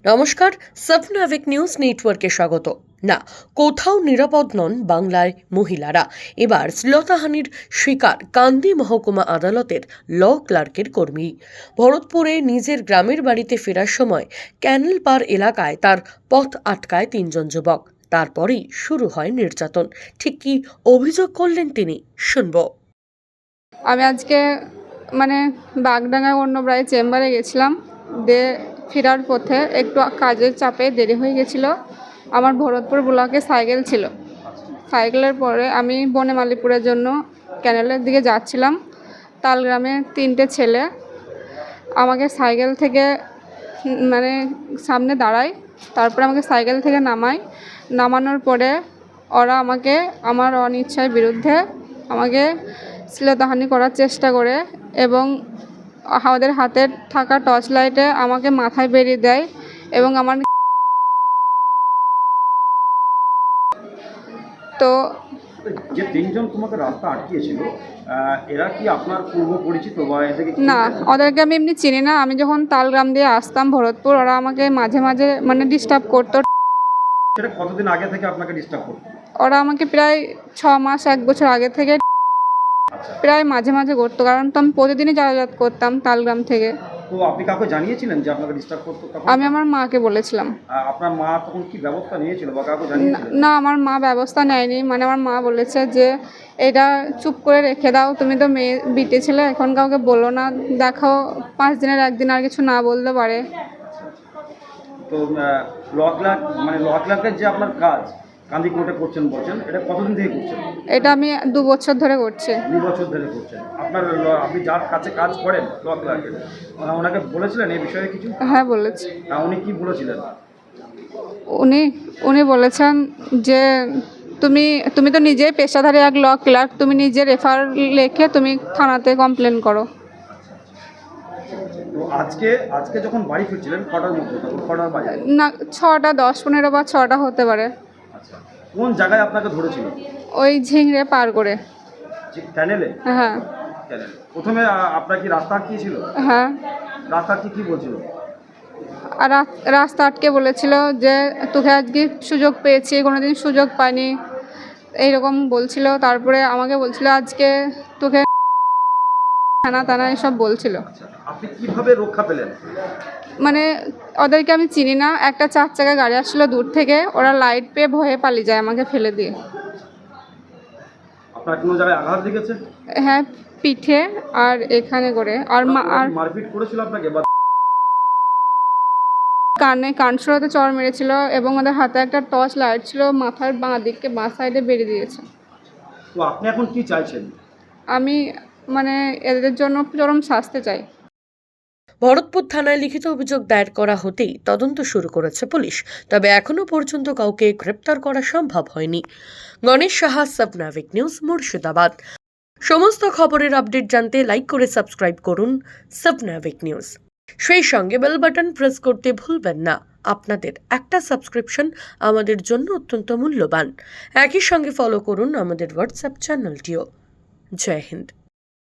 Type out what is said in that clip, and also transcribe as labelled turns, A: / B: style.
A: নমস্কার, সাবনাভিক নিউজ নেটওয়ার্কে স্বাগত। না, কোথাও নিরাপদ নন বাংলায় মহিলারা। এবার শ্লীলতাহানির শিকার কান্দি মহকুমা আদালতের ল ক্লার্কের কর্মী। ভরতপুরে নিজের গ্রামের বাড়িতে ফেরার সময় ক্যানেল পার এলাকায় তার পথ আটকায় 3 জন যুবক। তারপরেই শুরু হয় নির্যাতন। ঠিক কি অভিযোগ করলেন তিনি, শুনব।
B: আমি আজকে বাগডাঙ্গা অন্যপ্রায় চেম্বারে গেছিলাম। ফেরার পথে একটু কাজের চাপে দেরি হয়ে গেছিল। আমার ভরতপুর ব্লকে সাইকেল ছিল। সাইকেলের পরে আমি বনেমালীপুরের জন্য ক্যানেলের দিকে যাচ্ছিলাম। তালগ্রামে 3টে ছেলে আমাকে সাইকেল থেকে সামনে দাঁড়ায়, তারপরে আমাকে সাইকেল থেকে নামানোর পরে ওরা আমাকে আমার অনিচ্ছার বিরুদ্ধে আমাকে শ্লীলতাহানি করার চেষ্টা করে এবং আমাদের হাতে থাকা টর্চ লাইটে আমাকে মাথায় বেরিয়ে দেয় এবং আমার তো
C: যে 3জন তোমাকে রাস্তা আটকিয়েছিল, এরা কি আপনার পূর্ব পরিচিত বা এদেরকে
B: না, ওদেরকে আমি এমনি চিনি না। আমি যখন তালগ্রাম দিয়ে আসতাম ভরতপুর, ওরা আমাকে মাঝে মাঝে ডিস্টার্ব করতো।
C: সেটা কতদিন আগে থেকে আপনাকে ডিস্টার্ব করতো?
B: ওরা আমাকে প্রায় 6 মাস 1 বছর আগে থেকে প্রায় মাঝে মাঝে করতো, কারণ তো আমি প্রতিদিনই যাতায়াত করতাম তালগ্রাম থেকে।
C: তো আপনি কাউকে জানিয়েছিলেন যে আপনাকে ডিস্টার্ব করতো তখন?
B: আমি আমার মাকে বলেছিলাম।
C: আপনার মা তখন কি ব্যবস্থা নিয়েছিল বা কাউকে জানিয়েছিলেন?
B: না, আমার মা ব্যবস্থা নেয়নি। আমার মা বলেছে যে এটা চুপ করে রেখে দাও, তুমি তো মেয়ে বিটে ছেলে, এখন কাউকে বলো না, দেখো 5 দিনের একদিন আর কিছু না বলতে পারে।
C: তো ল ক্লার্কের যে আপনার কাজ কান্দি কোর্টে করছেন বলছেন, এটা কতদিন থেকে করছেন?
B: এটা আমি 2 বছর ধরে করছি।
C: 2 বছর ধরে করছেন। আপনি যার কাছে কাজ করেন ল ক্লার্কের, ওনাকে বলেছিলেন এই বিষয়ে কিছু?
B: হ্যাঁ, বলেছি।
C: উনি কি বলেছিলেন?
B: উনি বলেছেন যে তুমি তো নিজেই পেশাধারী এক ল ক্লার্ক, তুমি নিজে রেফার লিখে তুমি থানাতে কমপ্লেন করো।
C: তো আজকে যখন বাড়ি ফিরছিলেন কটার মধ্যে, তখন কটার বাজে?
B: না, 6টা 10 15 বা 6টা হতে পারে।
C: আচ্ছা, কোন জায়গায় আপনাকে ধরেছিল?
B: ওই ঝিংড়ে পার করে।
C: ক্যানেলে?
B: হ্যাঁ
C: ক্যানেলে। প্রথমে আপনার কি রাস্তা আটকিয়েছিল?
B: হ্যাঁ,
C: রাস্তা কি বলছিল?
B: আর রাস্তা আটকে বলেছিল যে তোকে আজকে সুযোগ পেয়েছি, কোনোদিন সুযোগ পাইনি, এইরকম বলছিল। তারপরে আমাকে বলছিল আজকে তোকে থানা টানা এসব বলছিল।
C: আচ্ছা, আপনি কিভাবে রক্ষা পেলেন?
B: ওদেরকে আমি চিনি না। একটা 4 চাকা গাড়ি আসছিল দূর থেকে, ওরা লাইট পেয়ে ভয়ে পালিয়ে যায় আমাকে ফেলে দিয়ে।
C: আপনার কোনো জায়গায় আঘাত লেগেছে?
B: হ্যাঁ, পিঠে আর এখানে করে। আর
C: মারপিট করেছিল আপনাকে বা?
B: কানসরাতে চড় মেরেছিল এবং ওদের হাতে একটা টর্চ লাইট ছিল, মাথার বাঁ সাইডে বেরিয়ে দিয়েছে।
C: তো আপনি এখন কি চাইছেন?
B: আমি এদের জন্য চরম শাস্তি চাই।
A: ভরতপুর থানায় লিখিত অভিযোগ দায়ের করা হতেই তদন্ত শুরু করেছে পুলিশ। তবে এখনো পর্যন্ত কাউকে গ্রেপ্তার করা সম্ভব হয়নি। গণেশ সাহা, সাবনাভিক নিউজ, মুর্শিদাবাদ। সমস্ত খবরের আপডেট জানতে লাইক করে সাবস্ক্রাইব করুন সাবনাভিক নিউজ। সেই সঙ্গে বেল বাটন প্রেস করতে ভুলবেন না। আপনাদের একটা সাবস্ক্রিপশন আমাদের জন্য অত্যন্ত মূল্যবান। একই সঙ্গে ফলো করুন আমাদের হোয়াটসঅ্যাপ চ্যানেলটিও। জয় হিন্দ।